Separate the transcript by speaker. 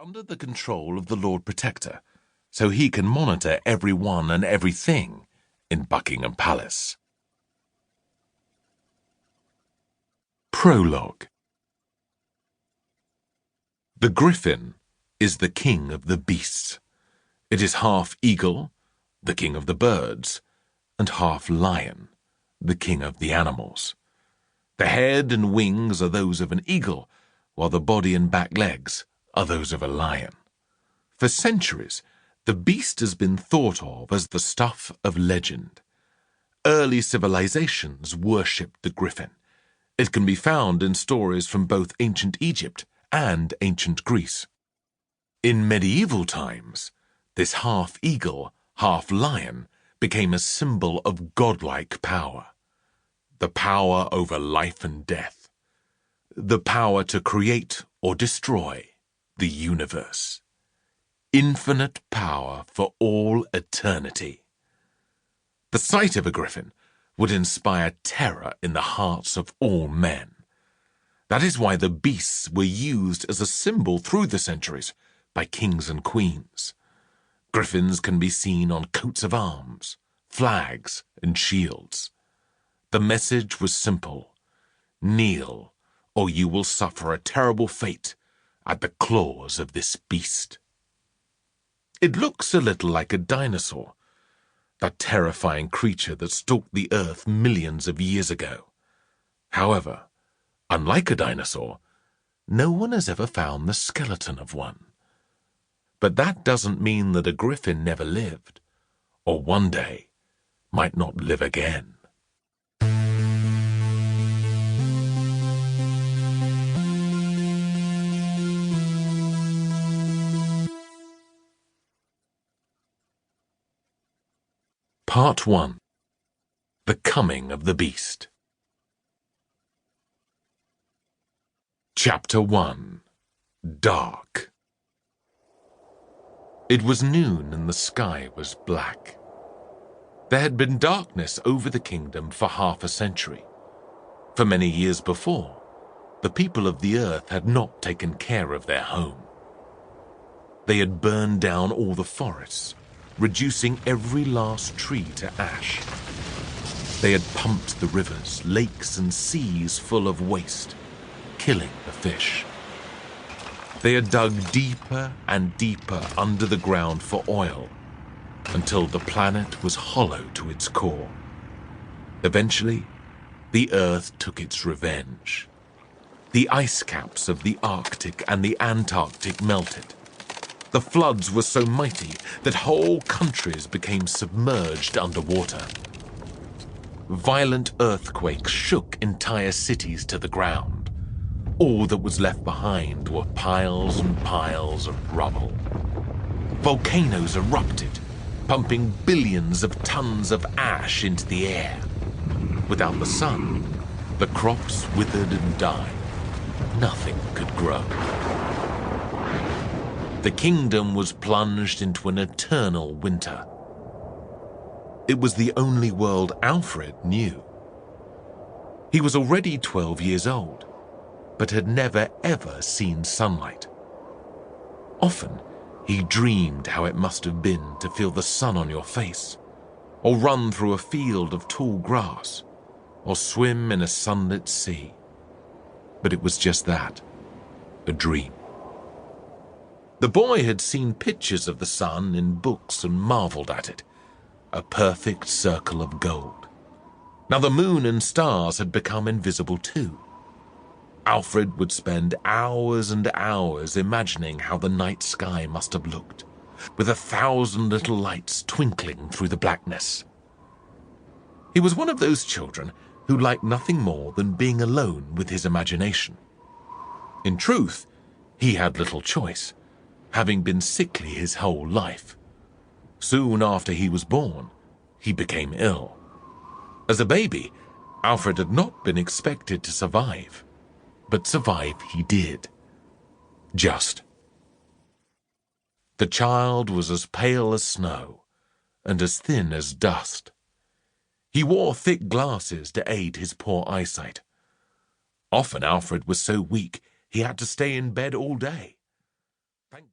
Speaker 1: under the control of the Lord Protector, so he can monitor everyone and everything in Buckingham Palace. Prologue. The Griffin is the king of the beasts. It is half eagle, the king of the birds, and half lion, the king of the animals. The head and wings are those of an eagle, while the body and back legs are those of a lion. For centuries, the beast has been thought of as the stuff of legend. Early civilizations worshipped the griffin. It can be found in stories from both ancient Egypt and ancient Greece. In medieval times, this half-eagle, half-lion became a symbol of godlike power. The power over life and death. The power to create or destroy the universe. Infinite power for all eternity. The sight of a griffin would inspire terror in the hearts of all men. That is why the beasts were used as a symbol through the centuries by kings and queens. Griffins can be seen on coats of arms, flags, and shields. The message was simple: kneel, or you will suffer a terrible fate at the claws of this beast. It looks a little like a dinosaur, that terrifying creature that stalked the earth millions of years ago. However, unlike a dinosaur, no one has ever found the skeleton of one. But that doesn't mean that a griffin never lived, or one day might not live again. Part 1. The Coming of the Beast. Chapter 1. Dark. It was noon and the sky was black. There had been darkness over the kingdom for half a century. For many years before, the people of the earth had not taken care of their home. They had burned down all the forests, reducing every last tree to ash. They had pumped the rivers, lakes, and seas full of waste, killing the fish. They had dug deeper and deeper under the ground for oil, until the planet was hollow to its core. Eventually, the Earth took its revenge. The ice caps of the Arctic and the Antarctic melted. The floods were so mighty that whole countries became submerged underwater. Violent earthquakes shook entire cities to the ground. All that was left behind were piles and piles of rubble. Volcanoes erupted, pumping billions of tons of ash into the air. Without the sun, the crops withered and died. Nothing could grow. The kingdom was plunged into an eternal winter. It was the only world Alfred knew. He was already 12 years old, but had never ever seen sunlight. Often, he dreamed how it must have been to feel the sun on your face, or run through a field of tall grass, or swim in a sunlit sea. But it was just that, a dream. The boy had seen pictures of the sun in books and marveled at it, a perfect circle of gold. Now the moon and stars had become invisible too. Alfred would spend hours and hours imagining how the night sky must have looked, with 1,000 little lights twinkling through the blackness. He was one of those children who liked nothing more than being alone with his imagination. In truth, he had little choice, having been sickly his whole life. Soon after he was born, he became ill. As a baby, Alfred had not been expected to survive, but survive he did. Just. The child was as pale as snow and as thin as dust. He wore thick glasses to aid his poor eyesight. Often Alfred was so weak he had to stay in bed all day.